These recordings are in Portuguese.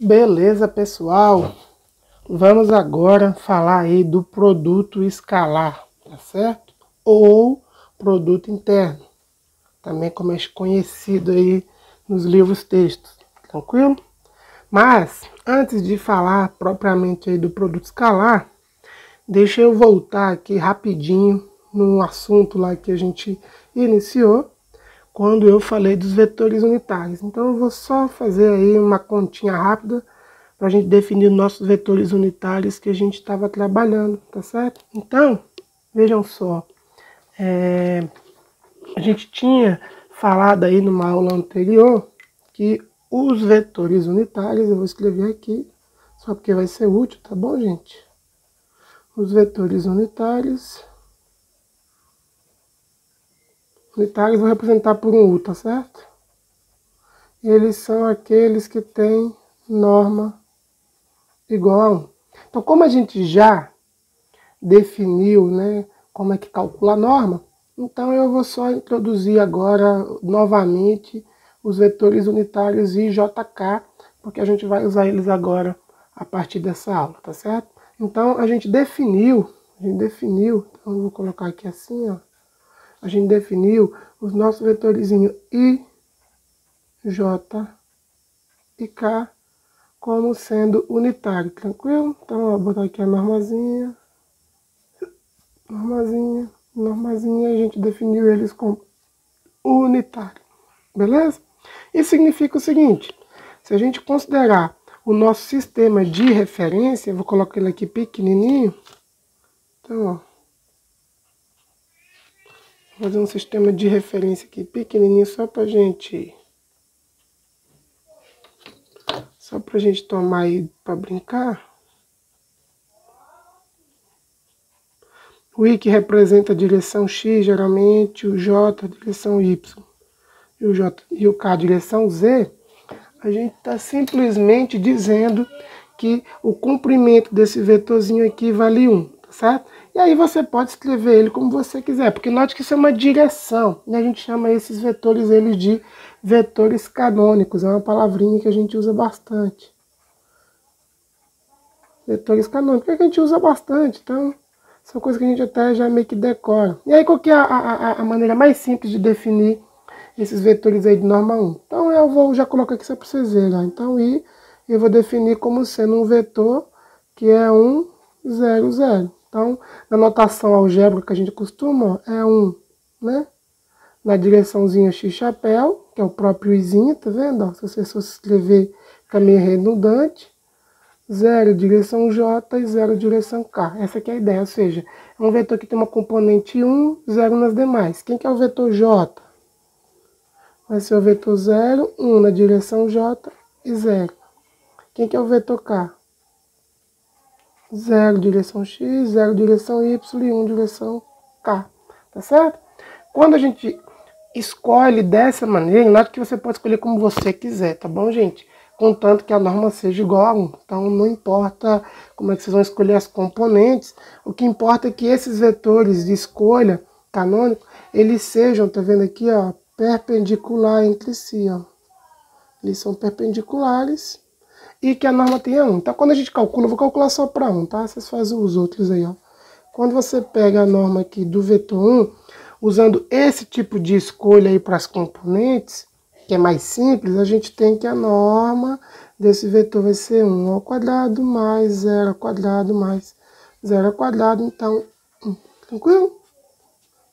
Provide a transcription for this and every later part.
Beleza, pessoal? Vamos agora falar aí do produto escalar, tá certo? Ou produto interno, também como é conhecido aí nos livros textos, tranquilo? Mas, antes de falar propriamente aí do produto escalar, deixa eu voltar aqui rapidinho no assunto lá que a gente iniciou, quando eu falei dos vetores unitários. Então eu vou só fazer aí uma continha rápida para a gente definir nossos vetores unitários que a gente estava trabalhando, tá certo? Então, vejam só, a gente tinha falado aí numa aula anterior que os vetores unitários, eu vou escrever aqui, só porque vai ser útil, tá bom, gente? Os vetores unitários vou representar por um U, tá certo? Eles são aqueles que têm norma igual a 1. Então, como a gente já definiu, né, como é que calcula a norma, então eu vou só introduzir agora novamente os vetores unitários I, J, K, porque a gente vai usar eles agora a partir dessa aula, tá certo? Então, a gente definiu, então eu vou colocar aqui assim, ó, a gente definiu os nossos vetorizinhos I, J e K como sendo unitário, tranquilo? Então, eu vou botar aqui a normazinha, a gente definiu eles como unitário, beleza? Isso significa o seguinte, se a gente considerar o nosso sistema de referência, eu vou colocar ele aqui pequenininho, então, ó, vou fazer um sistema de referência aqui pequenininho só pra gente tomar aí pra brincar. O I que representa a direção X, geralmente, o J a direção Y, e o K a direção Z, a gente está simplesmente dizendo que o comprimento desse vetorzinho aqui vale 1, tá certo? E aí você pode escrever ele como você quiser, porque note que isso é uma direção, e a gente chama esses vetores de vetores canônicos, é uma palavrinha que a gente usa bastante. Vetores canônicos, é que a gente usa bastante, então são coisas que a gente até já meio que decora. E aí qual que é a maneira mais simples de definir esses vetores aí de norma 1? Então eu vou já colocar aqui só para vocês verem. Ó. Então I eu vou definir como sendo um vetor que é 1, 0, 0. Então na notação algébrica que a gente costuma, ó, é 1, né? Na direçãozinha X chapéu, que é o próprio Izinho, tá vendo? Ó, se você fosse escrever caminho redundante, 0 direção J e 0 direção K. Essa aqui é a ideia, ou seja, é um vetor que tem uma componente 1, 0 nas demais. Quem que é o vetor J? Vai ser o vetor 0, 1 na direção J e 0. Quem que é o vetor K? 0 direção X, 0 direção Y e 1 direção K. Tá certo? Quando a gente escolhe dessa maneira, note que você pode escolher como você quiser, tá bom, gente? Contanto que a norma seja igual a 1. Então não importa como é que vocês vão escolher as componentes, o que importa é que esses vetores de escolha canônico, eles sejam, tá vendo aqui, ó, perpendicular entre si, ó. Eles são perpendiculares e que a norma tenha 1. Então quando a gente calcula, eu vou calcular só para 1, tá? Vocês fazem os outros aí, ó. Quando você pega a norma aqui do vetor 1, usando esse tipo de escolha aí para as componentes, que é mais simples, a gente tem que a norma desse vetor vai ser 1 ao quadrado mais 0 ao quadrado mais 0 ao quadrado, então 1. Tranquilo?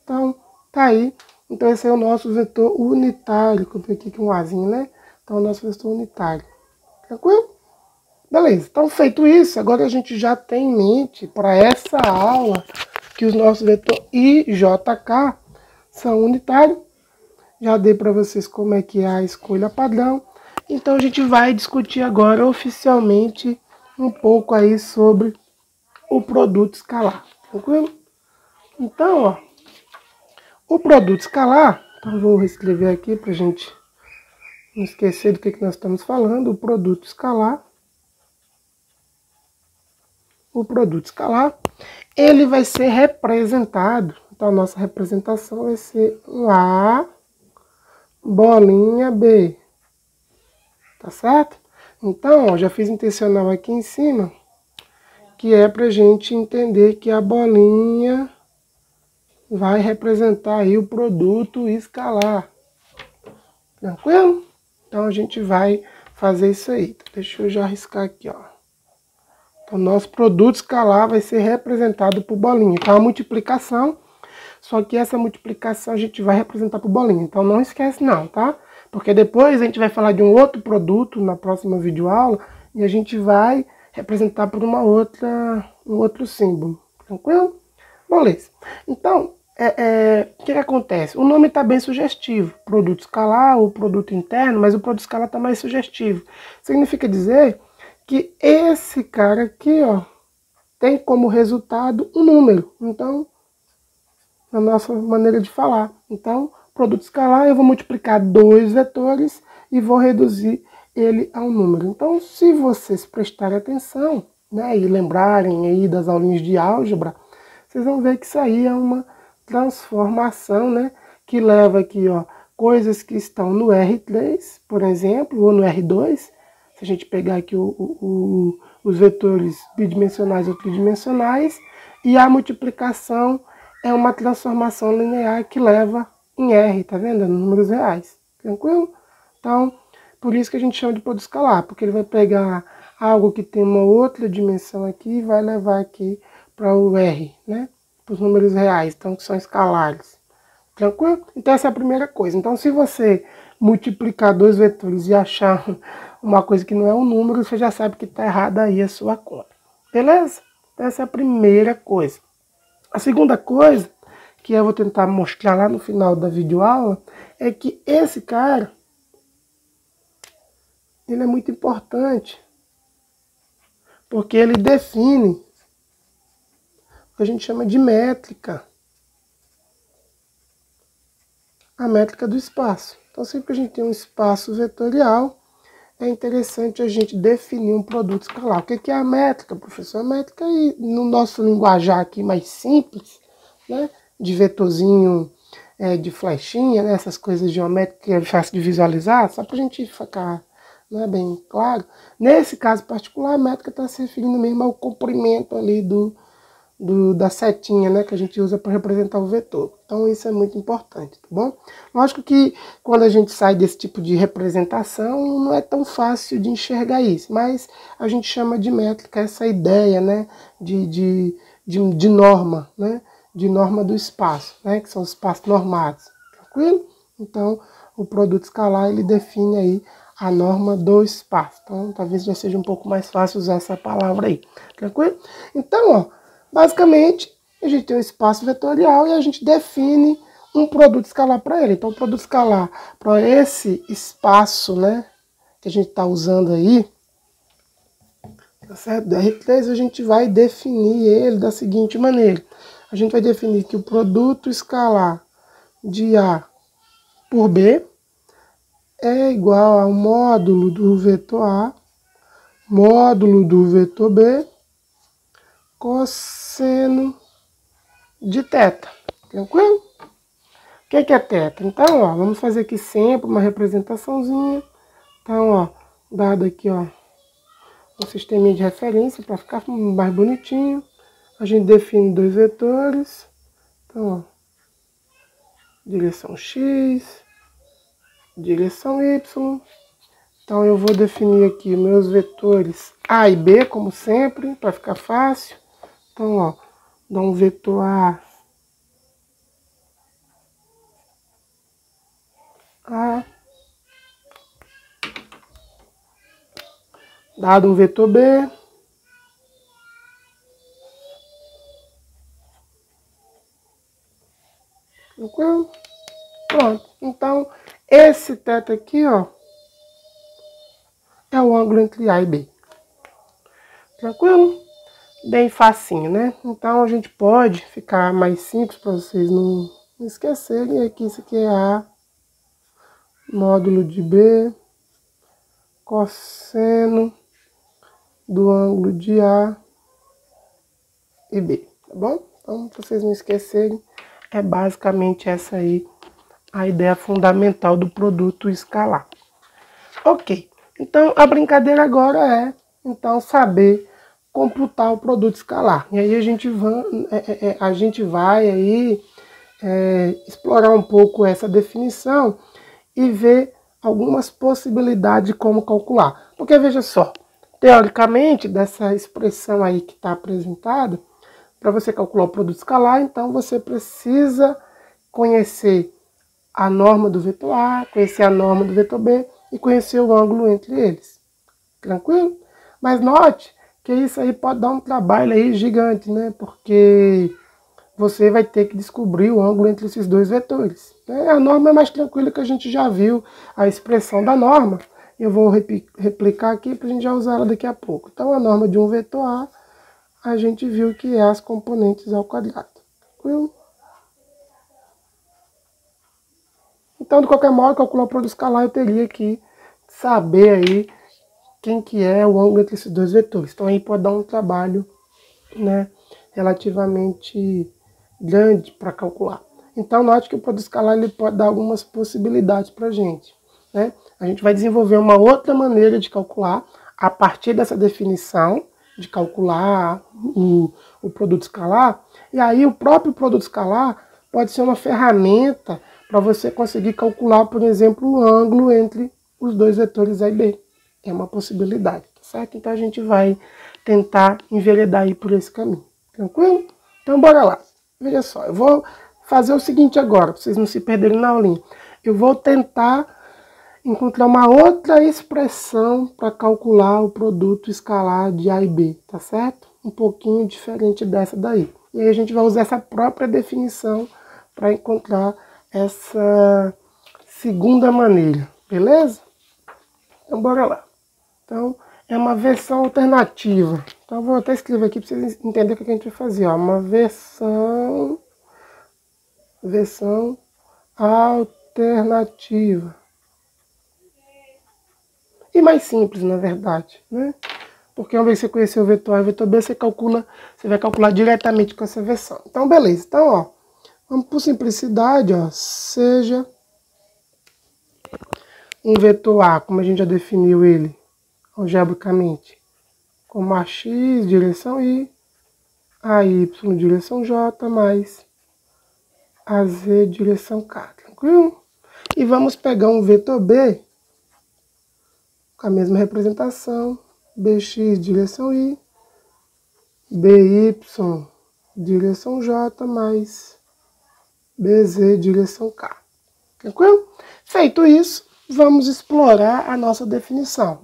Então, tá aí. Então esse é o nosso vetor unitário, que eu peguei aqui um Azinho, né? Então é o nosso vetor unitário. Tranquilo? Beleza. Então feito isso, agora a gente já tem em mente para essa aula que os nossos vetores I, J, K são unitários. Já dei para vocês como é que é a escolha padrão. Então a gente vai discutir agora oficialmente um pouco aí sobre o produto escalar. Tranquilo? Então, ó, o produto escalar, então eu vou reescrever aqui para a gente não esquecer do que nós estamos falando. O produto escalar o produto escalar, ele vai ser representado. Então, a nossa representação vai ser um A, bolinha B. Tá certo? Então, ó, já fiz intencional aqui em cima, que é pra gente entender que a bolinha vai representar aí o produto escalar. Tranquilo? Então, a gente vai fazer isso aí. Deixa eu já arriscar aqui, ó. Então, nosso produto escalar vai ser representado por bolinha. Então, a multiplicação, só que essa multiplicação a gente vai representar por bolinha. Então, não esquece não, tá? Porque depois a gente vai falar de um outro produto na próxima videoaula e a gente vai representar por um outro símbolo. Tranquilo? Beleza. Então, o que acontece? O nome está bem sugestivo. Produto escalar ou produto interno, mas o produto escalar está mais sugestivo. Significa dizer que esse cara aqui, ó, tem como resultado um número. Então, na nossa maneira de falar. Então, produto escalar, eu vou multiplicar dois vetores e vou reduzir ele a um número. Então, se vocês prestarem atenção, né, e lembrarem aí das aulinhas de álgebra, vocês vão ver que isso aí é uma transformação, né, que leva aqui, ó, coisas que estão no R3, por exemplo, ou no R2. Se a gente pegar aqui os vetores bidimensionais ou tridimensionais, e a multiplicação é uma transformação linear que leva em R, tá vendo? Números reais. Tranquilo? Então, por isso que a gente chama de produto escalar, porque ele vai pegar algo que tem uma outra dimensão aqui e vai levar aqui para o R, né? Para os números reais, então que são escalares. Tranquilo? Então essa é a primeira coisa. Então se você multiplicar dois vetores e achar uma coisa que não é um número, você já sabe que está errada aí a sua conta. Beleza? Então essa é a primeira coisa. A segunda coisa, que eu vou tentar mostrar lá no final da videoaula, é que esse cara, ele é muito importante, porque ele define o que a gente chama de métrica. A métrica do espaço. Então, sempre que a gente tem um espaço vetorial, é interessante a gente definir um produto escalar. O que é a métrica, professor? A métrica, no nosso linguajar aqui mais simples, né, de vetorzinho, de flechinha, né, essas coisas geométricas que é fácil de visualizar, só para a gente ficar, né, bem claro. Nesse caso particular, a métrica está se referindo mesmo ao comprimento ali da setinha, né, que a gente usa para representar o vetor. Então isso é muito importante, tá bom? Lógico que quando a gente sai desse tipo de representação, não é tão fácil de enxergar isso, mas a gente chama de métrica essa ideia, né, de norma, né, de norma do espaço, né, que são os espaços normados, tranquilo? Então o produto escalar, ele define aí a norma do espaço. Então talvez já seja um pouco mais fácil usar essa palavra aí, tranquilo? Então, ó, basicamente, a gente tem um espaço vetorial e a gente define um produto escalar para ele. Então, o produto escalar para esse espaço, né, que a gente está usando aí, tá certo? Do R3, a gente vai definir ele da seguinte maneira. A gente vai definir que o produto escalar de A por B é igual ao módulo do vetor A, módulo do vetor B, cosseno de θ. Tranquilo? O que é θ? Então, ó, vamos fazer aqui sempre uma representaçãozinha. Então, ó, dado aqui, ó, um sisteminha de referência para ficar mais bonitinho. A gente define dois vetores. Então, ó, direção X, direção Y. Então, eu vou definir aqui meus vetores A e B, como sempre, para ficar fácil. Então, ó, dá um vetor A, dado um vetor B, tranquilo? Pronto. Então, esse θ aqui, ó, é o ângulo entre A e B. Tranquilo? Bem facinho, né? Então, a gente pode ficar mais simples para vocês não esquecerem. Aqui, isso aqui é A, módulo de B, cosseno do ângulo de A e B, tá bom? Então, pra vocês não esquecerem, é basicamente essa aí a ideia fundamental do produto escalar. Ok, então a brincadeira agora é então saber computar o produto escalar. E aí a gente vai aí explorar um pouco essa definição e ver algumas possibilidades de como calcular. Porque veja só, teoricamente, dessa expressão aí que está apresentada, para você calcular o produto escalar, então você precisa conhecer a norma do vetor A, conhecer a norma do vetor B e conhecer o ângulo entre eles. Tranquilo? Mas note que isso aí pode dar um trabalho aí gigante, né? Porque você vai ter que descobrir o ângulo entre esses dois vetores. A norma é mais tranquila, que a gente já viu a expressão da norma. Eu vou replicar aqui para a gente já usar ela daqui a pouco. Então, a norma de um vetor A gente viu que é as componentes ao quadrado. Tranquilo? Então, de qualquer modo, calcular o produto escalar, eu teria que saber aí quem que é o ângulo entre esses dois vetores. Então, aí pode dar um trabalho, né, relativamente grande para calcular. Então, note que o produto escalar ele pode dar algumas possibilidades para a gente. Né? A gente vai desenvolver uma outra maneira de calcular a partir dessa definição de calcular o produto escalar. E aí, o próprio produto escalar pode ser uma ferramenta para você conseguir calcular, por exemplo, o ângulo entre os dois vetores A e B. É uma possibilidade, tá certo? Então, a gente vai tentar enveredar aí por esse caminho. Tranquilo? Então, bora lá. Veja só, eu vou fazer o seguinte agora, para vocês não se perderem na aulinha. Eu vou tentar encontrar uma outra expressão para calcular o produto escalar de A e B, tá certo? Um pouquinho diferente dessa daí. E aí a gente vai usar essa própria definição para encontrar essa segunda maneira, beleza? Então, bora lá. Então, é uma versão alternativa. Então, eu vou até escrever aqui para vocês entenderem o que a gente vai fazer. Ó. Uma versão alternativa. E mais simples, na verdade, né? Porque uma vez que você conhecer o vetor A e o vetor B, você vai calcular diretamente com essa versão. Então, beleza. Então, ó, vamos por simplicidade, ó, seja um vetor A, como a gente já definiu ele algebricamente, como AX, direção I, AY, direção J, mais AZ, direção K, tranquilo? E vamos pegar um vetor B, com a mesma representação, BX, direção I, BY, direção J, mais BZ, direção K, tranquilo? Feito isso, vamos explorar a nossa definição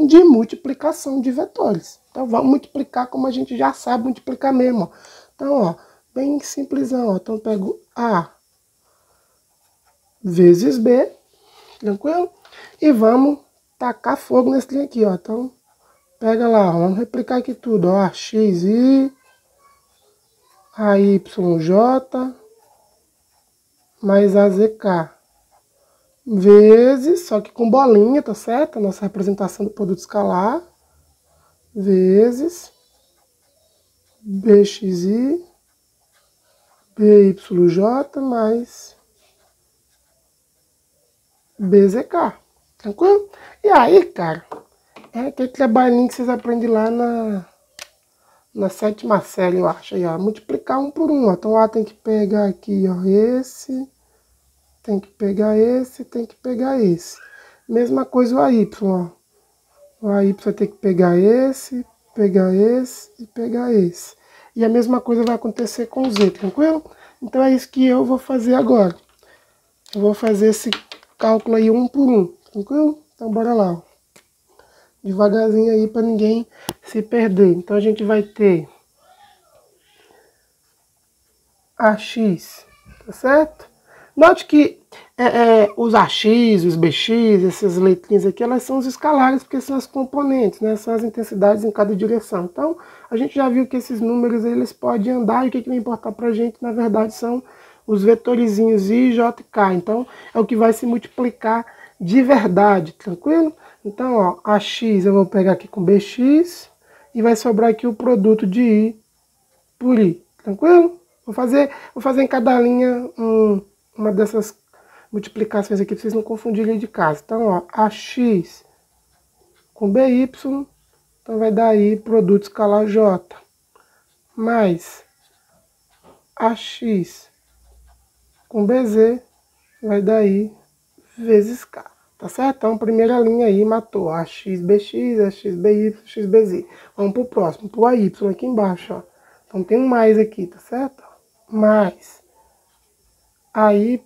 de multiplicação de vetores. Então, vamos multiplicar como a gente já sabe multiplicar mesmo. Ó. Então, ó, bem simplesão. Ó. Então, eu pego A vezes B, tranquilo? E vamos tacar fogo nesse trem aqui, ó. Então, pega lá, ó, vamos replicar aqui tudo, ó. XI, AYJ, mais AZK. Vezes, só que com bolinha, tá certo? A nossa representação do produto escalar. Vezes BXI, BYJ mais BZK. Tranquilo? E aí, cara, é aquele trabalhinho que vocês aprendem lá na 7ª série, eu acho. Aí, ó, multiplicar um por um. Ó. Então, A tem que pegar aqui, ó, esse. Tem que pegar esse, tem que pegar esse. Mesma coisa o AY, ó. O AY vai ter que pegar esse e pegar esse. E a mesma coisa vai acontecer com o Z, tranquilo? Então é isso que eu vou fazer agora. Eu vou fazer esse cálculo aí um por um, tranquilo? Então bora lá, ó. Devagarzinho aí para ninguém se perder. Então a gente vai ter AX, tá certo? Note que os AX, os BX, essas letrinhas aqui, elas são os escalares, porque são as componentes, né? São as intensidades em cada direção. Então, a gente já viu que esses números eles podem andar, e o que vai importar para a gente, na verdade, são os vetorizinhos I, J e K. Então, é o que vai se multiplicar de verdade, tranquilo? Então, ó, AX eu vou pegar aqui com BX, e vai sobrar aqui o produto de I por I. Tranquilo? Vou fazer em cada linha uma dessas multiplicações aqui, para vocês não confundirem de casa. Então, ó, AX com BY, então vai dar aí produto escalar J, mais AX com BZ, vai dar aí vezes K. Tá certo? Então, primeira linha aí matou. AXBX, AXBY, AXBZ. Vamos pro próximo, pro AY aqui embaixo, ó. Então, tem um mais aqui, tá certo? Mais AY,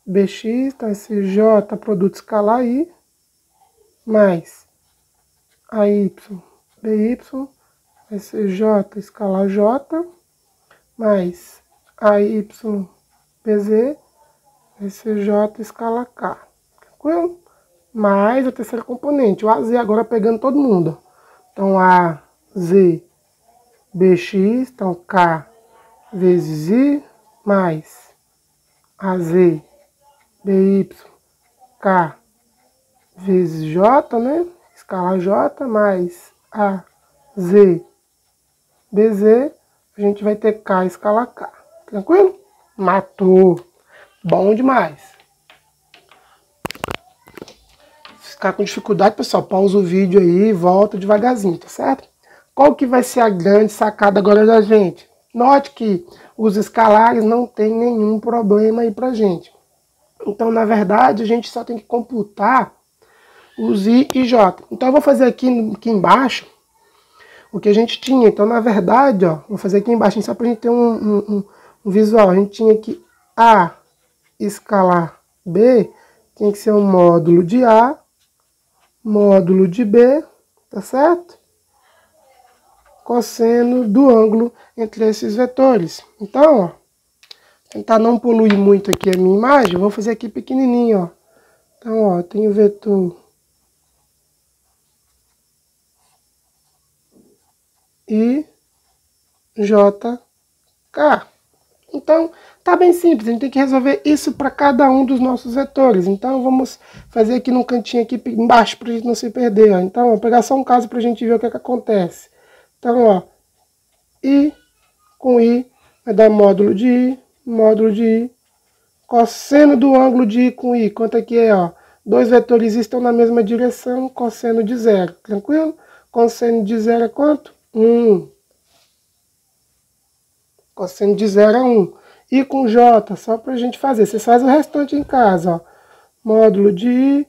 BX, então esse J, produto escalar aí, mais AY, BY, esse J, escalar J, mais AY, BZ, esse J, escala K. Tranquilo? Mais a terceira componente, o AZ agora pegando todo mundo. Então, AZ, BX, então K vezes I, mais AZ, BY, K vezes J, né? Escala J, mais AZ, BZ, a gente vai ter K escala K. Tranquilo? Matou. Bom demais. Se ficar com dificuldade, pessoal, pausa o vídeo aí e volta devagarzinho, tá certo? Qual que vai ser a grande sacada agora da gente? Note que os escalares não tem nenhum problema aí pra gente. Então, na verdade, a gente só tem que computar os I e J. Então, eu vou fazer aqui embaixo o que a gente tinha. Então, na verdade, ó, vou fazer aqui embaixo só pra gente ter um visual. A gente tinha aqui A escalar B, tem que ser um módulo de A, módulo de B, tá certo? Cosseno do ângulo entre esses vetores. Então, ó, tentar não poluir muito aqui a minha imagem, vou fazer aqui pequenininho, ó. Então, ó, tem o vetor I, J, K. Então, tá bem simples, a gente tem que resolver isso para cada um dos nossos vetores. Então, vamos fazer aqui no cantinho aqui embaixo para a gente não se perder. Ó. Então, vou pegar só um caso para a gente ver o que acontece. Então, ó, I com I vai dar módulo de I, cosseno do ângulo de I com I. Quanto aqui é, ó? Dois vetores estão na mesma direção, cosseno de zero. Tranquilo? Cosseno de zero é quanto? 1. Cosseno de zero é 1. I com J, só para a gente fazer. Você faz o restante em casa, ó. Módulo de I,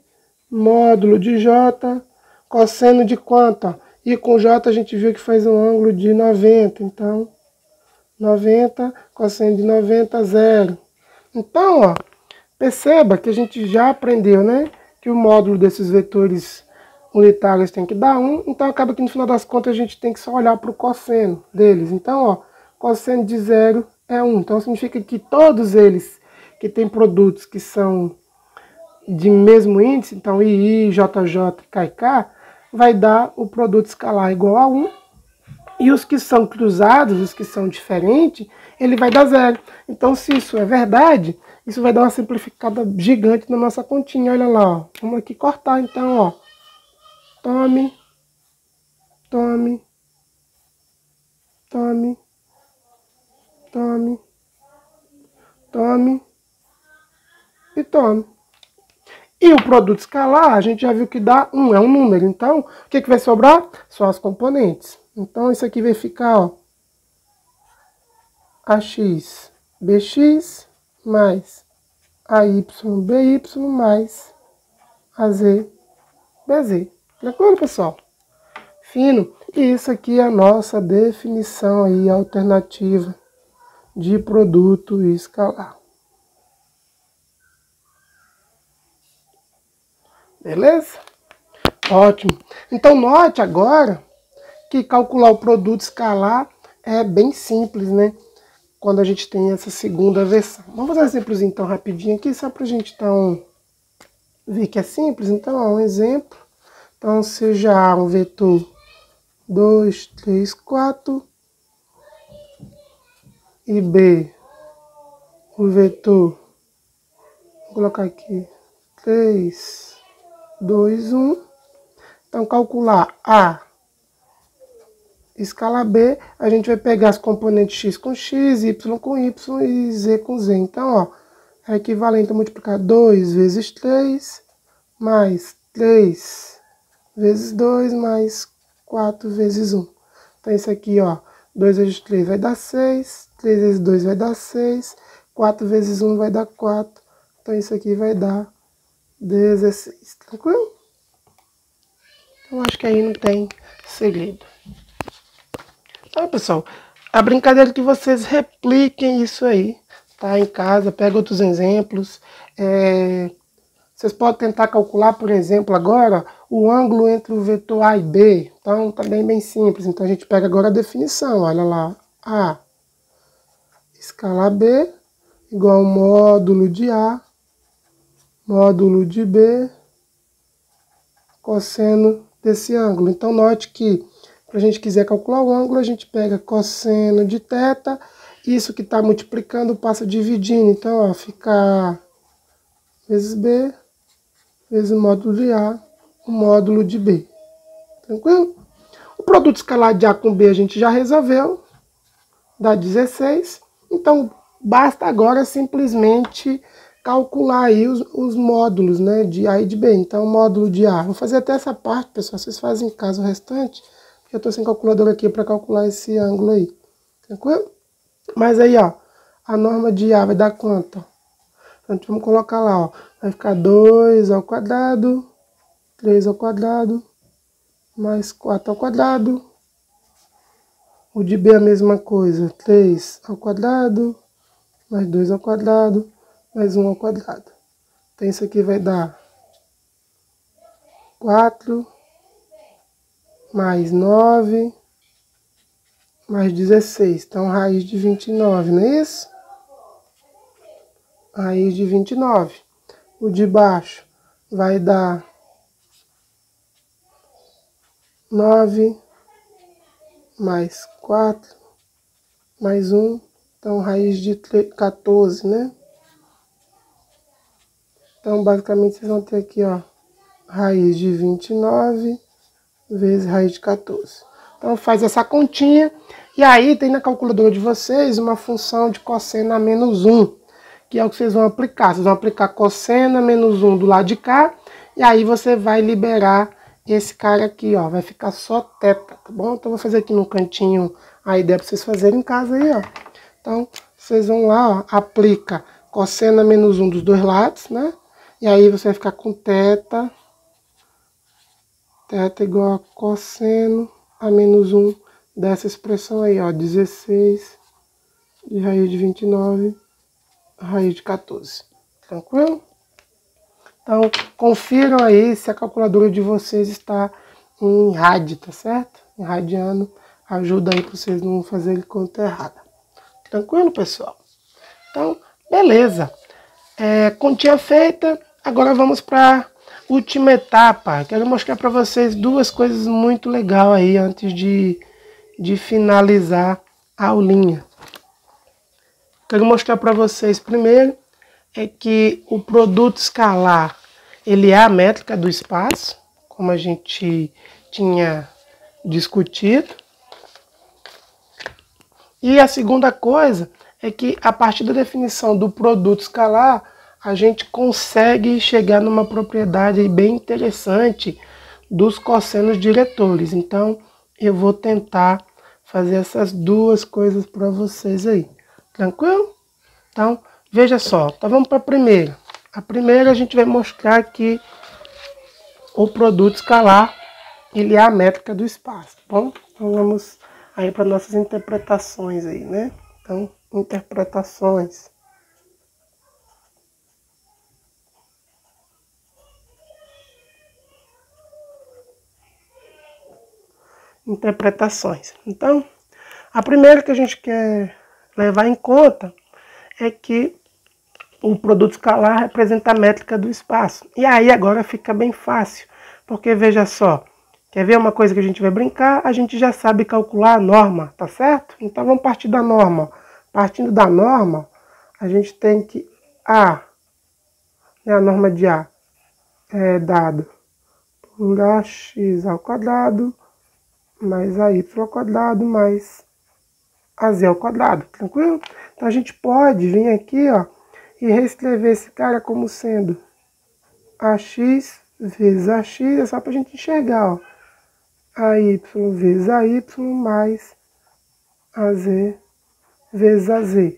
módulo de J, cosseno de quanto? Ó? I com J a gente viu que faz um ângulo de 90, então 90, cosseno de 90, 0. Então, ó, perceba que a gente já aprendeu, né? Que o módulo desses vetores unitários tem que dar 1, então acaba que no final das contas a gente tem que só olhar para o cosseno deles. Então, ó, cosseno de 0 é 1. Então significa que todos eles que têm produtos que são de mesmo índice, então II, JJ, KK, vai dar o produto escalar igual a 1. E os que são cruzados, os que são diferentes, ele vai dar 0. Então, se isso é verdade, isso vai dar uma simplificada gigante na nossa continha. Olha lá, ó. Vamos aqui cortar, então, ó. Tome, tome, tome, tome, tome e tome. E o produto escalar, a gente já viu que dá 1, é um número. Então, o que vai sobrar? Só as componentes. Então, isso aqui vai ficar, ó, AX, BX, mais AY, BY, mais AZ, BZ. Tranquilo, pessoal? Fino. E isso aqui é a nossa definição aí alternativa de produto escalar. Beleza? Ótimo. Então, note agora que calcular o produto escalar é bem simples, né? Quando a gente tem essa segunda versão. Vamos fazer um exemplo então rapidinho aqui, só para a gente então ver que é simples. Então, ó, um exemplo. Então, seja A um vetor 2, 3, 4 e B o vetor, vou colocar aqui 3, 2, 1. Então, calcular A Escala B, a gente vai pegar as componentes x com x, y com y e z com z. Então, ó, é equivalente a multiplicar 2 vezes 3, mais 3 vezes 2, mais 4 vezes 1. Então, isso aqui, ó, 2 vezes 3 vai dar 6, 3 vezes 2 vai dar 6, 4 vezes 1 vai dar 4. Então, isso aqui vai dar 16. Tranquilo? Então, acho que aí não tem segredo. Então, pessoal, a brincadeira é que vocês repliquem isso aí, tá? Em casa, pega outros exemplos. Vocês podem tentar calcular, por exemplo, agora, o ângulo entre o vetor A e B. Então, tá bem simples. Então, a gente pega agora a definição. Olha lá. A escala B igual ao módulo de A, módulo de B, cosseno desse ângulo. Então, note que, para a gente quiser calcular o ângulo, a gente pega cosseno de θ. Isso que está multiplicando passa dividindo. Então, ó, fica A vezes B vezes o módulo de A, o módulo de B. Tranquilo? O produto escalar de A com B a gente já resolveu. Dá 16. Então, basta agora simplesmente calcular aí os módulos, né, de A e de B. Então, o módulo de A. Vou fazer até essa parte, pessoal. Vocês fazem em casa o restante. Eu estou sem calculadora aqui para calcular esse ângulo aí. Tranquilo? Mas aí, ó, a norma de A vai dar quanto? Então, vamos colocar lá, ó. Vai ficar 2 ao quadrado, 3 ao quadrado, mais 4 ao quadrado. O de B é a mesma coisa, 3 ao quadrado, mais 2 ao quadrado, mais 1 ao quadrado. Então, isso aqui vai dar 4, mais 9, mais 16. Então, raiz de 29, não é isso? Raiz de 29. O de baixo vai dar 9, mais 4, mais 1. Então, raiz de 14, né? Então, basicamente, vocês vão ter aqui, ó, raiz de 29 vezes raiz de 14. Então, faz essa continha. E aí, tem na calculadora de vocês uma função de cosseno a menos 1, que é o que vocês vão aplicar. Vocês vão aplicar cosseno a menos 1 do lado de cá. E aí, você vai liberar esse cara aqui, ó. Vai ficar só θ, tá bom? Então, vou fazer aqui no cantinho a ideia para vocês fazerem em casa aí, ó. Então, vocês vão lá, ó, aplica cosseno a menos 1 dos dois lados, né? E aí, você vai ficar com θ. Θ igual a cosseno a menos 1 dessa expressão aí, ó, 16 de raiz de 29, raiz de 14. Tranquilo? Então, confiram aí se a calculadora de vocês está em rádio, tá certo? Em radiano, ajuda aí para vocês não fazerem conta errada. Tranquilo, pessoal? Então, beleza. Continha feita, agora vamos para última etapa. Quero mostrar para vocês duas coisas muito legais aí antes de finalizar a aulinha. Quero mostrar para vocês primeiro que o produto escalar ele é a métrica do espaço, como a gente tinha discutido. E a segunda coisa é que a partir da definição do produto escalar, a gente consegue chegar numa propriedade bem interessante dos cossenos diretores. Então, eu vou tentar fazer essas duas coisas para vocês aí. Tranquilo? Então, veja só. Então, vamos para a primeira. A primeira a gente vai mostrar que o produto escalar ele é a métrica do espaço, tá bom? Então, vamos aí para nossas interpretações aí, né? Então, interpretações. Interpretações. Então, a primeira que a gente quer levar em conta é que o produto escalar representa a métrica do espaço. E aí agora fica bem fácil, porque veja só, quer ver uma coisa que a gente vai brincar? A gente já sabe calcular a norma, tá certo? Então vamos partir da norma. Partindo da norma, a gente tem que A, né, a norma de A é dado por AX ao quadrado mais AY ao quadrado mais AZ ao quadrado, tranquilo? Então a gente pode vir aqui, ó, e reescrever esse cara como sendo AX vezes AX, é só pra gente enxergar, ó. AY vezes AY mais AZ vezes AZ.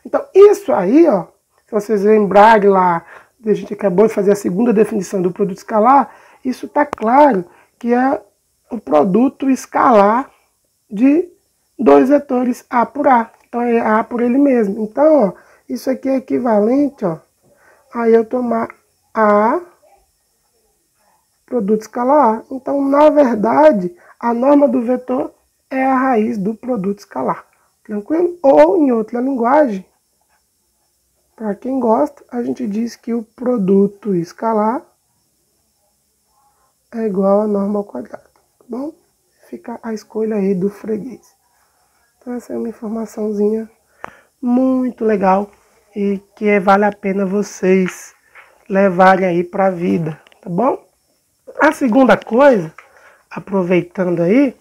Então, isso aí, ó, se vocês lembrarem lá, a gente acabou de fazer a segunda definição do produto escalar, isso está claro que é o produto escalar de dois vetores A por A. Então, é A por ele mesmo. Então, ó, isso aqui é equivalente, ó, a eu tomar A produto escalar A. Então, na verdade, a norma do vetor é a raiz do produto escalar. Tranquilo? Ou, em outra linguagem, para quem gosta, a gente diz que o produto escalar é igual a norma ao quadrado. Tá bom? Fica a escolha aí do freguês. Então, essa é uma informaçãozinha muito legal e que vale a pena vocês levarem aí para a vida, tá bom? A segunda coisa, aproveitando aí,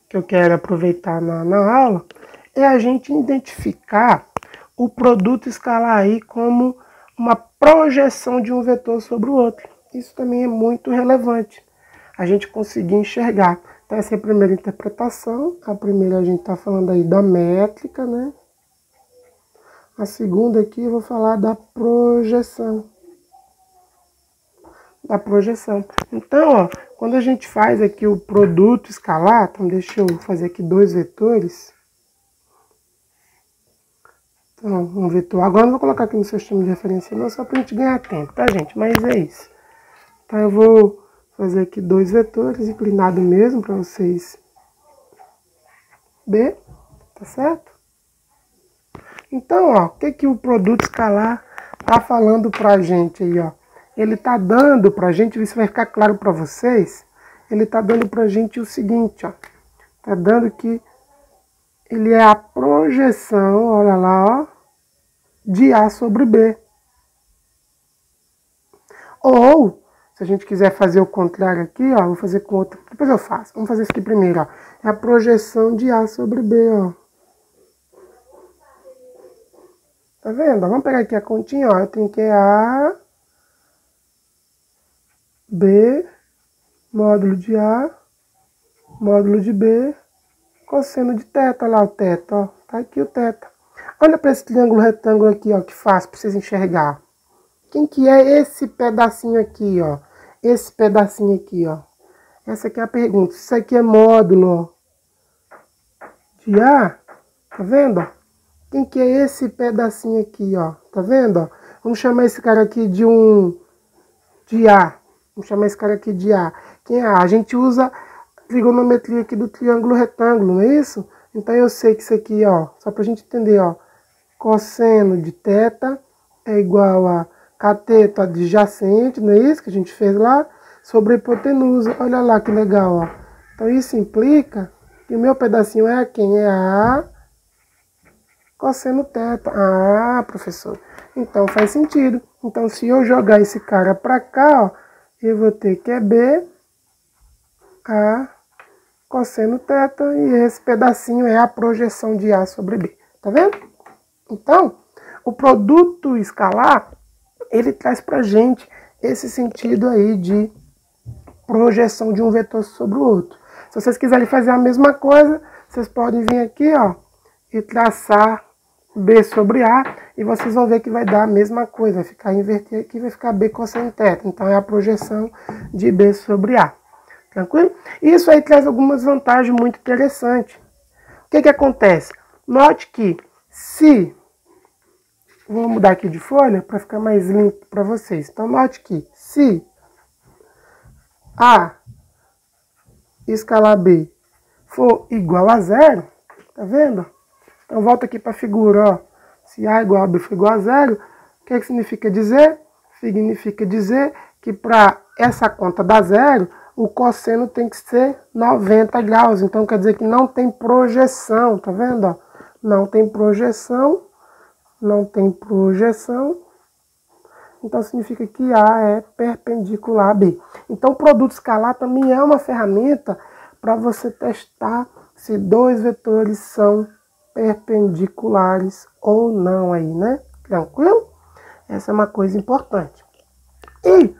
que eu quero aproveitar na aula, é a gente identificar o produto escalar aí como uma projeção de um vetor sobre o outro. Isso também é muito relevante, a gente conseguir enxergar. Então essa é a primeira interpretação. A primeira a gente está falando aí da métrica, né? A segunda aqui eu vou falar da projeção. Da projeção. Então, ó, quando a gente faz aqui o produto escalar, então deixa eu fazer aqui dois vetores. Então, um vetor. Agora eu não vou colocar aqui no seu sistema de referência, não, só para a gente ganhar tempo, tá, gente? Mas é isso. Então, eu vou fazer aqui dois vetores, inclinado mesmo, para vocês ver, tá certo? Então, ó, o que que o produto escalar tá falando pra gente aí, ó? Ele tá dando pra gente, isso vai ficar claro para vocês, ele tá dando pra gente o seguinte, ó. Tá dando que ele é a projeção, olha lá, ó, de A sobre B. Ou, se a gente quiser fazer o contrário aqui, ó, vou fazer com outro, depois eu faço. Vamos fazer isso aqui primeiro, ó. É a projeção de A sobre B, ó. Tá vendo? Vamos pegar aqui a continha, ó. Eu tenho que A, B, módulo de A, módulo de B, cosseno de θ, lá o θ, ó. Tá aqui o θ. Olha para esse triângulo retângulo aqui, ó, que fácil para vocês enxergar. Quem que é esse pedacinho aqui, ó? Esse pedacinho aqui, ó. Essa aqui é a pergunta. Isso aqui é módulo, ó, de A, tá vendo? Quem que é esse pedacinho aqui, ó? Tá vendo? Vamos chamar esse cara aqui de A. Vamos chamar esse cara aqui de A. Quem é A? A gente usa a trigonometria aqui do triângulo retângulo, não é isso? Então eu sei que isso aqui, ó, só pra gente entender, ó, cosseno de θ é igual a cateto adjacente, não é isso que a gente fez lá? Sobre a hipotenusa. Olha lá que legal, ó. Então isso implica que o meu pedacinho é quem? É A cosseno θ. Ah, professor. Então faz sentido. Então se eu jogar esse cara pra cá, ó, eu vou ter que é B, A, cosseno θ, e esse pedacinho é a projeção de A sobre B. Tá vendo? Então, o produto escalar, ele traz pra gente esse sentido aí de projeção de um vetor sobre o outro. Se vocês quiserem fazer a mesma coisa, vocês podem vir aqui, ó, e traçar B sobre A, e vocês vão ver que vai dar a mesma coisa, vai ficar inverter aqui, vai ficar B cosseno θ. Então é a projeção de B sobre A. Tranquilo? Isso aí traz algumas vantagens muito interessantes. O que que acontece? Note que se... Vou mudar aqui de folha para ficar mais limpo para vocês. Então note que se A escalar B for igual a zero, tá vendo? Então volta aqui para a figura, ó. Se A igual a B for igual a zero, o que significa dizer? Significa dizer que para essa conta dar zero, o cosseno tem que ser 90 graus. Então quer dizer que não tem projeção, tá vendo? Ó? Não tem projeção, não tem projeção. então significa que A é perpendicular a B. Então o produto escalar também é uma ferramenta para você testar se dois vetores são perpendiculares ou não aí, né? Tranquilo? Essa é uma coisa importante. E,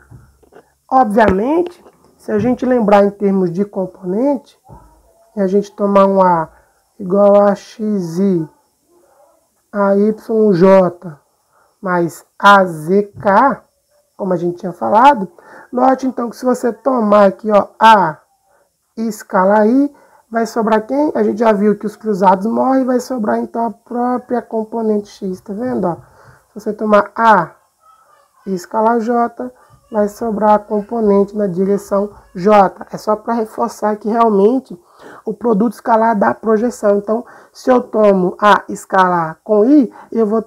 obviamente, se a gente lembrar em termos de componente, e a gente tomar um A igual a xi, a yj mais azk, como a gente tinha falado, note então que se você tomar aqui, ó, A e escalar I, vai sobrar quem? A gente já viu que os cruzados morrem, vai sobrar então a própria componente x, tá vendo? Ó? Se você tomar A e escalar J, vai sobrar a componente na direção J. É só para reforçar que realmente o produto escalar dá projeção. Então, se eu tomo A escalar com I, eu vou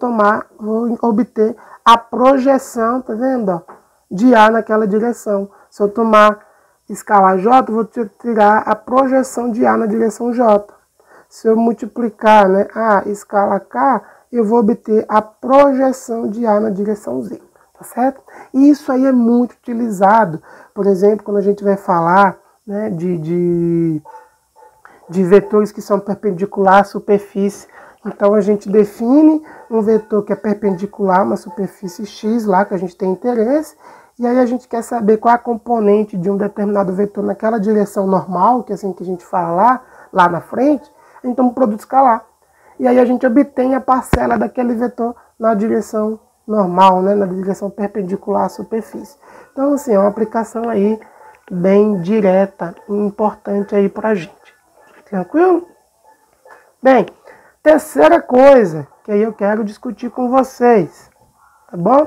obter a projeção, tá vendo? Ó, de A naquela direção. Se eu tomar escalar J, eu vou tirar a projeção de A na direção J. Se eu multiplicar, né, A escala K, eu vou obter a projeção de A na direção Z. Tá certo? E isso aí é muito utilizado, por exemplo, quando a gente vai falar, né, de vetores que são perpendiculares à superfície. Então a gente define um vetor que é perpendicular a uma superfície X lá que a gente tem interesse, e aí a gente quer saber qual é a componente de um determinado vetor naquela direção normal, que é assim que a gente fala lá na frente, então um produto escalar. E aí a gente obtém a parcela daquele vetor na direção normal, né, na direção perpendicular à superfície. Então, assim, é uma aplicação aí bem direta e importante aí pra gente. Tranquilo? Bem, terceira coisa que aí eu quero discutir com vocês, tá bom?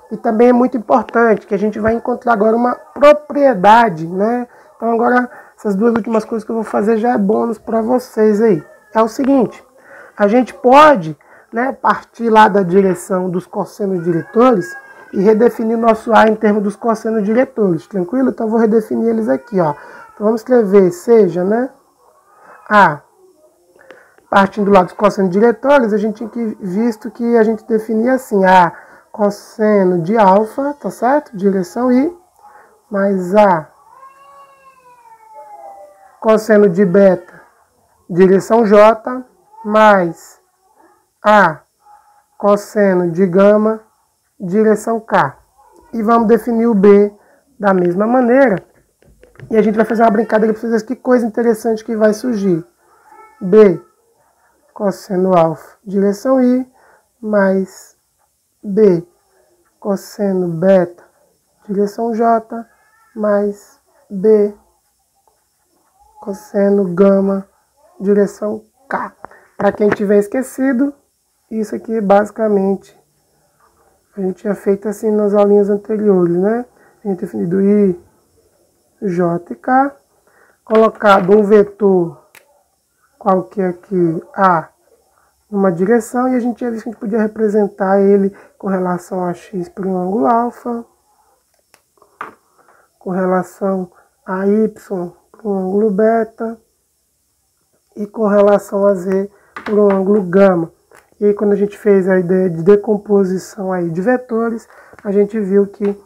E também é muito importante que a gente vai encontrar agora uma propriedade, né? Então agora, essas duas últimas coisas que eu vou fazer já é bônus para vocês aí. É o seguinte, a gente pode, né, partir lá da direção dos cossenos diretores e redefinir nosso A em termos dos cossenos diretores, tranquilo? Então eu vou redefinir eles aqui, ó. Então vamos escrever, seja, né, A, partindo lá dos cossenos diretores, a gente tinha visto que a gente definia assim, A cosseno de alfa, tá certo? Direção I, mais A cosseno de beta, direção J, mais A cosseno de gama, direção K. E vamos definir o B da mesma maneira. E a gente vai fazer uma brincadeira para vocês. Que coisa interessante que vai surgir. B cosseno alfa, direção I, mais B cosseno beta, direção J, mais B cosseno gama, direção K. Para quem tiver esquecido, isso aqui basicamente a gente tinha feito assim nas aulinhas anteriores, né? A gente definido I, J e K, colocado um vetor qualquer aqui, A, numa direção, e a gente tinha visto que a gente podia representar ele com relação a X por um ângulo alfa, com relação a Y por um ângulo beta, e com relação a Z por um ângulo gama. E aí, quando a gente fez a ideia de decomposição aí de vetores, a gente viu que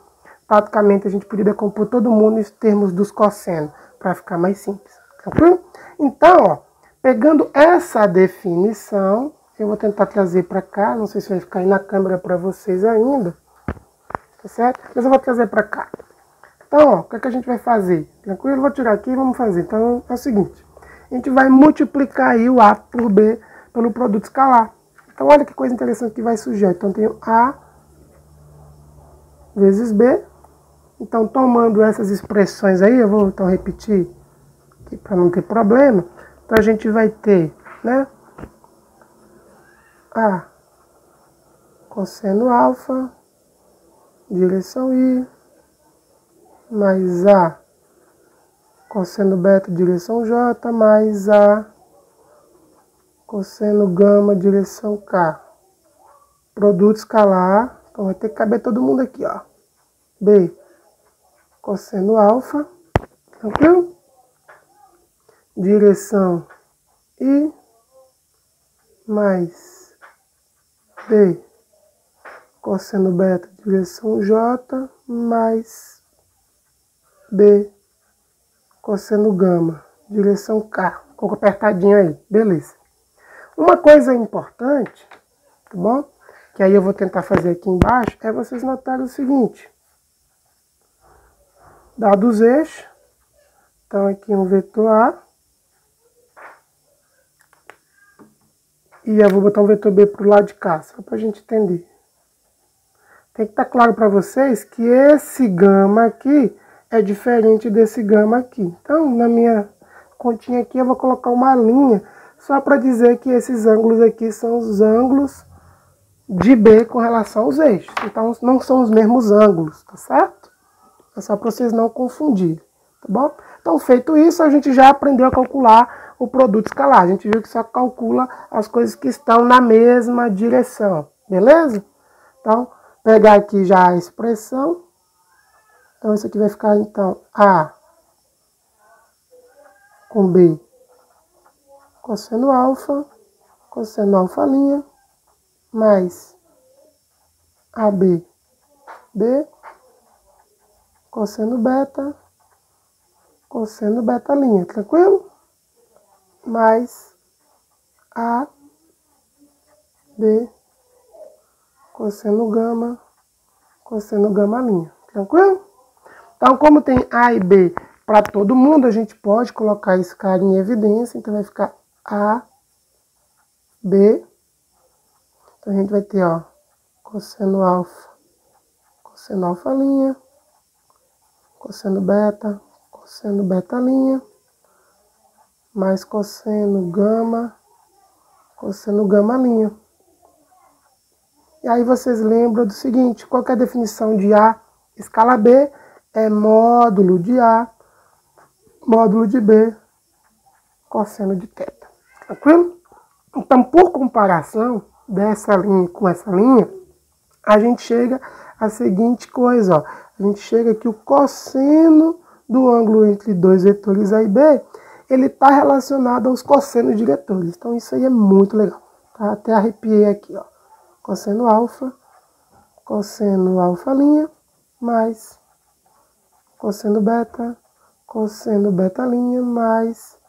praticamente a gente podia decompor todo mundo em termos dos cossenos, para ficar mais simples. Tranquilo? Então, ó, pegando essa definição, eu vou tentar trazer para cá, não sei se vai ficar aí na câmera para vocês ainda, tá certo? Mas eu vou trazer para cá. Então, ó, o que é que a gente vai fazer? Tranquilo? Eu vou tirar aqui e vamos fazer. Então, é o seguinte, a gente vai multiplicar aí o A por B pelo produto escalar. Então, olha que coisa interessante que vai surgir. Então, eu tenho A vezes B. Então, tomando essas expressões aí, eu vou então repetir aqui para não ter problema. Então, a gente vai ter, né, A cosseno alfa, direção I, mais A cosseno beta, direção J, mais A cosseno gama, direção K. Produto escalar, então vai ter que caber todo mundo aqui, ó. B cosseno alfa, tranquilo? Direção I, mais B cosseno beta, direção J, mais B, cosseno gama, direção K. Ficou apertadinho aí, beleza. Uma coisa importante, tá bom? Que aí eu vou tentar fazer aqui embaixo, é vocês notarem o seguinte. Dados os eixos, então aqui um vetor A, e eu vou botar um vetor B para o lado de cá, só para a gente entender. Tem que estar claro para vocês que esse gama aqui é diferente desse gama aqui. Então, na minha continha aqui, eu vou colocar uma linha só para dizer que esses ângulos aqui são os ângulos de B com relação aos eixos. Então, não são os mesmos ângulos, tá certo? É só para vocês não confundirem, tá bom? Então, feito isso, a gente já aprendeu a calcular o produto escalar. A gente viu que só calcula as coisas que estão na mesma direção, beleza? Então, pegar aqui já a expressão. Então, isso aqui vai ficar, então, A com B, cosseno alfa linha, mais AB, B, cosseno beta linha, tranquilo? Mais A, B, cosseno gama linha, tranquilo? Então, como tem A e B para todo mundo, a gente pode colocar esse cara em evidência. Então, vai ficar A, B. Então, a gente vai ter, ó, cosseno alfa linha, cosseno beta linha, mais cosseno gama linha. E aí vocês lembram do seguinte, qual que é a definição de A escala B? É módulo de A, módulo de B, cosseno de θ. Tranquilo? Então, por comparação dessa linha com essa linha, a gente chega à seguinte coisa, ó. A gente chega que o cosseno do ângulo entre dois vetores A e B, ele está relacionado aos cossenos diretores. Então, isso aí é muito legal. Tá? Até arrepiei aqui, ó. Cosseno alfa linha, mais cosseno beta linha, mais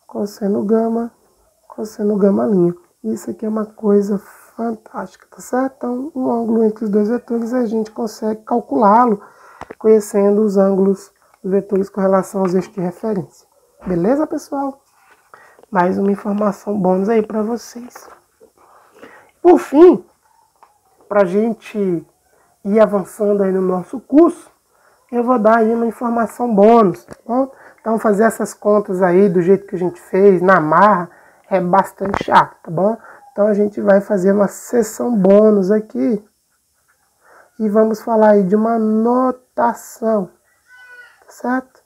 cosseno gama linha. Isso aqui é uma coisa fantástica, tá certo? Então, o ângulo entre os dois vetores, a gente consegue calculá-lo conhecendo os ângulos dos vetores com relação aos eixos de referência. Beleza, pessoal? Mais uma informação bônus aí para vocês. Por fim, para a gente ir avançando aí no nosso curso, eu vou dar aí uma informação bônus, tá bom? Então, fazer essas contas aí do jeito que a gente fez, na marra, é bastante chato, tá bom? Então, a gente vai fazer uma sessão bônus aqui e vamos falar aí de uma notação, tá certo?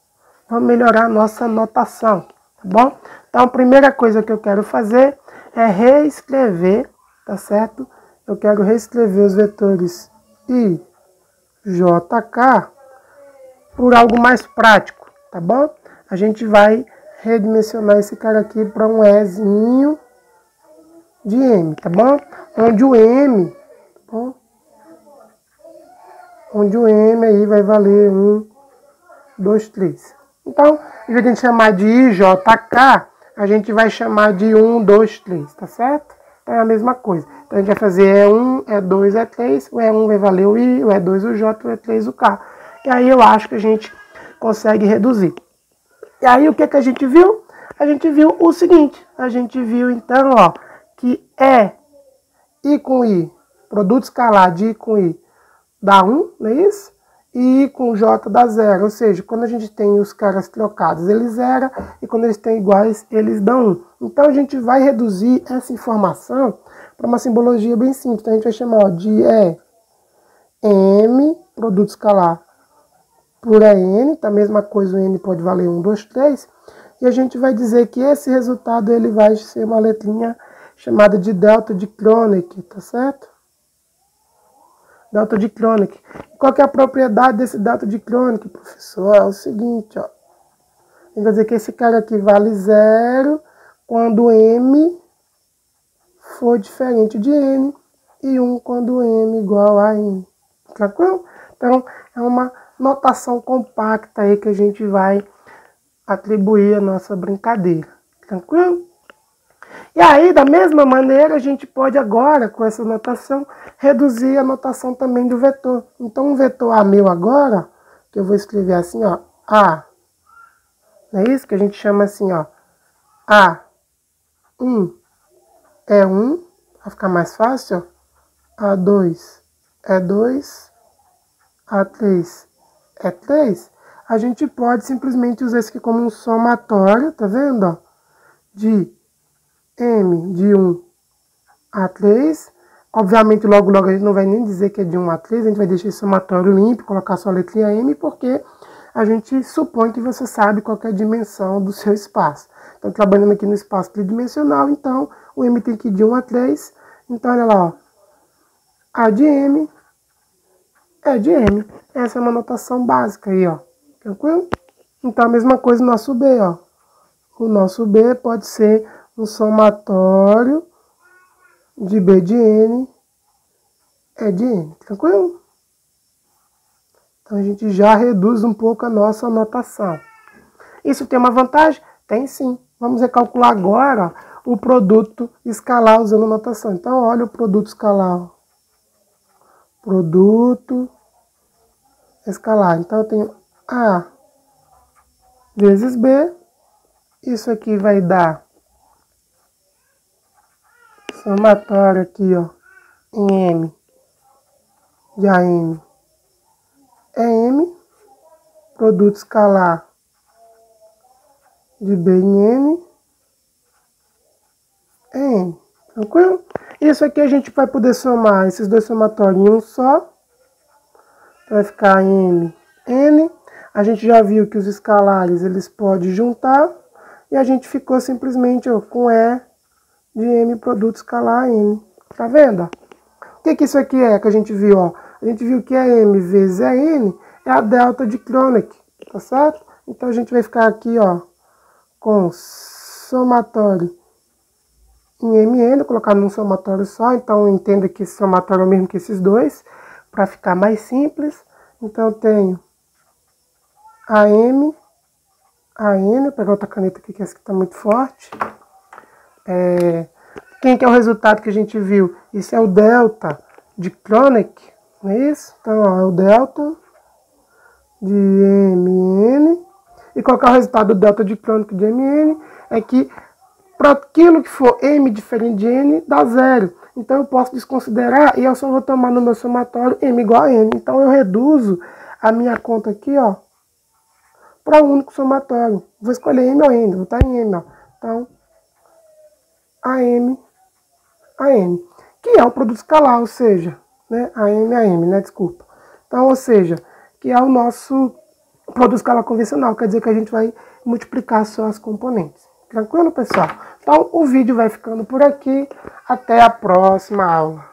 Vamos melhorar a nossa notação, tá bom? Então, a primeira coisa que eu quero fazer é reescrever, tá certo? Eu quero reescrever os vetores I, J, K por algo mais prático, tá bom? A gente vai redimensionar esse cara aqui para um Ezinho de M, tá bom? Onde o M, tá bom? Onde o M aí vai valer 1, 2, 3. Então, em vez de a gente chamar de IJK, a gente vai chamar de 1, 2, 3, tá certo? Então é a mesma coisa. Então a gente vai fazer E1, E2, E3, o E1 vai valer o I, o E2 o J, o E3 o K. E aí eu acho que a gente consegue reduzir. E aí o que a gente viu? A gente viu o seguinte, a gente viu então, ó, que I com I, produto escalar de I com I dá 1, não é isso? E I com J dá 0, ou seja, quando a gente tem os caras trocados, eles zeram, e quando eles têm iguais, eles dão 1. Então a gente vai reduzir essa informação para uma simbologia bem simples. Então a gente vai chamar, ó, de M, produto escalar, por EN, tá? A mesma coisa, o N pode valer 1, 2, 3, e a gente vai dizer que esse resultado ele vai ser uma letrinha chamada de delta de Kroneck, tá certo? Delta de Kroneck. Qual que é a propriedade desse delta de Kroneck, professor? É o seguinte, ó. A gente vai dizer que esse cara aqui vale 0 quando M for diferente de N. e 1 quando m igual a n. Tranquilo? Então, é uma notação compacta aí que a gente vai atribuir a nossa brincadeira. Tranquilo? E aí, da mesma maneira, a gente pode agora, com essa notação, reduzir a notação também do vetor. Então, o vetor A meu agora, que eu vou escrever assim, ó, A. Não é isso que a gente chama assim, ó, A1 é 1, vai ficar mais fácil, ó. A2 é 2, A3 é 3. A gente pode simplesmente usar isso aqui como um somatório, tá vendo, ó, de m de 1 a 3. Obviamente, logo a gente não vai nem dizer que é de 1 a 3, a gente vai deixar esse somatório limpo, colocar só a letrinha m, porque a gente supõe que você sabe qual é a dimensão do seu espaço. Então, trabalhando aqui no espaço tridimensional, então, o m tem que ir de 1 a 3. Então, olha lá, ó, a de m é de m. Essa é uma notação básica aí, ó. Tranquilo? Então, a mesma coisa no nosso b, ó. O nosso b pode ser um somatório de b de n é de n. Tranquilo? Então, a gente já reduz um pouco a nossa notação. Isso tem uma vantagem? Tem sim. Vamos recalcular agora, ó, o produto escalar usando notação. Então, olha o produto escalar. Ó. Produto escalar. Então, eu tenho A vezes B. Isso aqui vai dar somatório aqui, ó, em M de AM é M. Produto escalar de B em N é N. Tranquilo? Isso aqui a gente vai poder somar esses dois somatórios em um só. Vai ficar M, N. A gente já viu que os escalares eles podem juntar. E a gente ficou simplesmente, ó, com E de M produto escalar N. Tá vendo? O que isso aqui é que a gente viu? Ó? A gente viu que é M vezes é N é a delta de Kroneck. Tá certo? Então a gente vai ficar aqui, ó, com somatório em MN, colocar num somatório só. Então entenda que esse somatório é o mesmo que esses dois, para ficar mais simples. Então eu tenho AM, AN, vou pegar outra caneta aqui que essa aqui está muito forte. Quem que é o resultado que a gente viu? Isso é o delta de Kroneck, não é isso? Então, ó, é o delta de MN. E qual que é o resultado do delta de Kroneck de MN? É que para aquilo que for M diferente de N, dá zero. Então eu posso desconsiderar e eu só vou tomar no meu somatório M igual a N. Então eu reduzo a minha conta aqui, ó, para um único somatório. Vou escolher M ou N, vou estar em M, ó. Então, AM, AM, que é o produto escalar, ou seja, né, AM, né, desculpa. Então, ou seja, que é o nosso produto escalar convencional, quer dizer que a gente vai multiplicar só as componentes. Tranquilo, pessoal? Então, o vídeo vai ficando por aqui. Até a próxima aula.